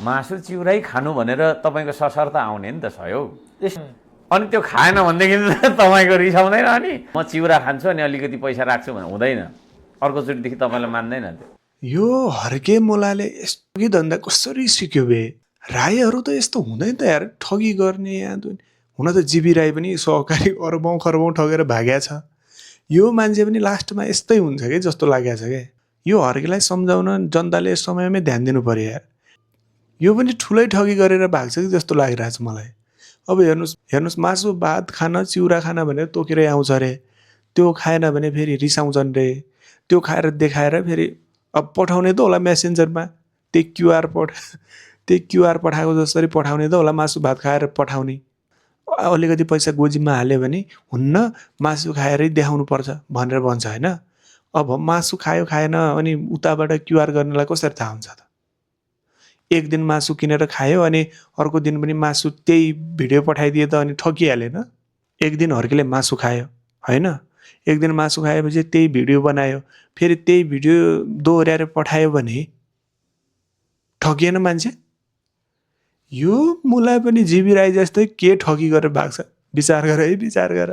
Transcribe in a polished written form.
मासु चिउरै खानु भनेर तपाईँको सशर्त आउने नि त छ अनि त्यो खाएन भनेदेखि तपाईँको रिसाउँदैन अनि म चिउरा खान्छु अनि अलिकति पैसा राख्छु भने हुँदैन अर्कोचोटिदेखि तपाईँलाई मान्दैन त्यो यो हर्के मुलाले यस्तो धन्दा कसरी सिक्यो बे राईहरू त यस्तो हुँदैन त यार ठगी गर्ने हुन त जीवी राई पनि सहकारी अर्बौँ खर्बौँ ठगेर भाग्या छ यो मान्छे पनि लास्टमा यस्तै हुन्छ कि जस्तो लागेको छ क्या यो हर्केलाई सम्झाउन जनताले समयमै ध्यान दिनु पर्यो यार यो पनि ठुलै ठगी गरेर भाग्छ कि जस्तो लागिरहेछ मलाई अब हेर्नुहोस् मासु भात खान चिउरा खान भनेर तोकेरै आउँछ अरे त्यो खाएन भने फेरि रिसाउँछन् रे त्यो खाएर देखाएर फेरि अब पठाउने त होला मेसेन्जरमा त्यही क्युआर पठाएको जसरी पठाउने त होला मासु भात खाएर पठाउने अलिकति पैसा गोजीमा हाल्यो भने हुन्न मासु खाएरै देखाउनु पर्छ भनेर भन्छ होइन अब मासु खायो खाएन अनि उताबाट क्युआर गर्नेलाई कसरी थाहा हुन्छ त एक दिन मासु किनेर खायो अनि अर्को दिन पनि मासु त्यही भिडियो पठाइदिए त अनि ठकिहालेन एक दिन हर्केले मासु खायो होइन एक दिन मासु खाएपछि त्यही भिडियो बनायो फेरि त्यही भिडियो दोहोऱ्याएर पठायो भने ठगिएन मान्छे यो मुला पनि जीवी राई जस्तै के ठगी गरेर भाग्छ विचार गर है विचार गर